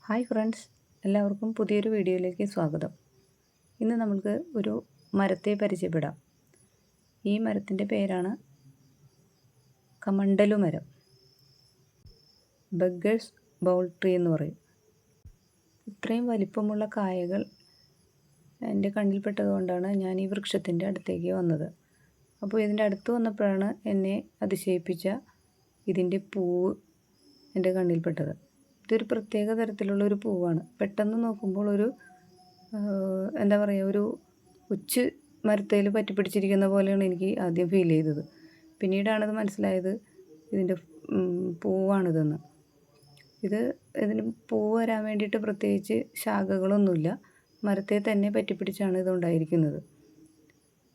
Hi friends, എല്ലാവർക്കും പുതിയൊരു വീഡിയോയിലേക്ക് സ്വാഗതം. ഇന്ന് നമുക്ക് ഒരു മരത്തെ പരിചയപ്പെടാം. ഈ മരത്തിൻ്റെ പേരാണ് കമണ്ടലു മരം. ബഗ്ഗേഴ്സ് ബൗൾ ട്രീ എന്ന് പറയും. ഇത്രയും വലിപ്പമുള്ള കായകൾ എൻ്റെ കണ്ണിൽപ്പെട്ടതുകൊണ്ടാണ് ഞാൻ ഈ വൃക്ഷത്തിൻ്റെ അടുത്തേക്ക് വന്നത്. അപ്പോൾ ഇതിൻ്റെ അടുത്ത് വന്നപ്പോഴാണ് എന്നെ അതിശയിപ്പിച്ച ഇതിൻ്റെ പൂവ് എൻ്റെ കണ്ണിൽപ്പെട്ടത്. ഇതൊരു പ്രത്യേക തരത്തിലുള്ളൊരു പൂവാണ്. പെട്ടെന്ന് നോക്കുമ്പോൾ ഒരു എന്താ പറയുക, ഒരു ഉച്ച് മരത്തേൽ പറ്റിപ്പിടിച്ചിരിക്കുന്ന പോലെയാണ് എനിക്ക് ആദ്യം ഫീൽ ചെയ്തത്. പിന്നീടാണത് മനസ്സിലായത് ഇതിൻ്റെ പൂവാണിതെന്ന്. ഇതിന് പൂവ് വരാൻ വേണ്ടിയിട്ട് പ്രത്യേകിച്ച് ശാഖകളൊന്നുമില്ല. മരത്തെ തന്നെ പറ്റിപ്പിടിച്ചാണ് ഇതുണ്ടായിരിക്കുന്നത്.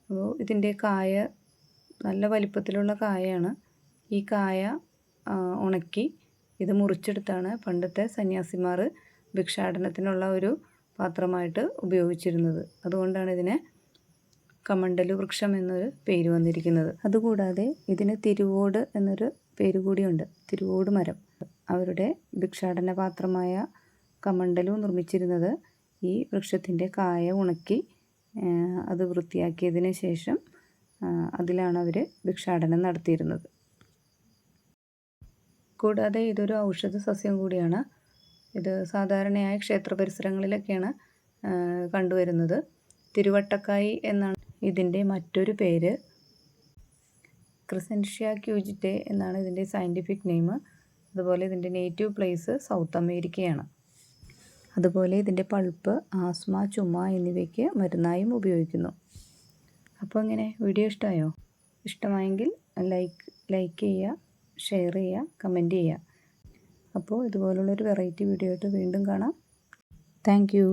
അപ്പോൾ ഇതിൻ്റെ കായ നല്ല വലിപ്പത്തിലുള്ള കായയാണ്. ഈ കായ ഉണക്കി ഇത് മുറിച്ചെടുത്താണ് പണ്ടത്തെ സന്യാസിമാർ ഭിക്ഷാടനത്തിനുള്ള ഒരു പാത്രമായിട്ട് ഉപയോഗിച്ചിരുന്നത്. അതുകൊണ്ടാണ് ഇതിനെ കമണ്ടലു വൃക്ഷം എന്നൊരു പേര് വന്നിരിക്കുന്നത്. അതുകൂടാതെ ഇതിന് തിരുവോട് എന്നൊരു പേര് കൂടിയുണ്ട്. തിരുവോട് മരം. അവരുടെ ഭിക്ഷാടന പാത്രമായ കമണ്ടലു നിർമ്മിച്ചിരുന്നത് ഈ വൃക്ഷത്തിൻ്റെ കായ ഉണക്കി അത് വൃത്തിയാക്കിയതിന് ശേഷം അതിലാണ് അവർ ഭിക്ഷാടനം നടത്തിയിരുന്നത്. കൂടാതെ ഇതൊരു ഔഷധ സസ്യം കൂടിയാണ്. ഇത് സാധാരണയായി ക്ഷേത്ര പരിസരങ്ങളിലൊക്കെയാണ് കണ്ടുവരുന്നത്. തിരുവട്ടക്കായി എന്നാണ് ഇതിൻ്റെ മറ്റൊരു പേര്. ക്രിസൻഷ്യ ക്യൂജിറ്റെ എന്നാണ് ഇതിൻ്റെ സയൻറ്റിഫിക് നെയിം. അതുപോലെ ഇതിൻ്റെ നേറ്റീവ് പ്ലേസ് സൗത്ത് അമേരിക്കയാണ്. അതുപോലെ ഇതിൻ്റെ പൾപ്പ് ആസ്മ, ചുമ എന്നിവയ്ക്ക് മരുന്നായും ഉപയോഗിക്കുന്നു. അപ്പോൾ ഇങ്ങനെ വീഡിയോ ഇഷ്ടമായോ? ഇഷ്ടമായെങ്കിൽ ലൈക്ക് ചെയ്യുക, ഷെയർ ചെയ്യുക, കമൻറ്റ് ചെയ്യുക. അപ്പോൾ ഇതുപോലുള്ളൊരു വെറൈറ്റി വീഡിയോ ആയിട്ട് വീണ്ടും കാണാം. Thank you.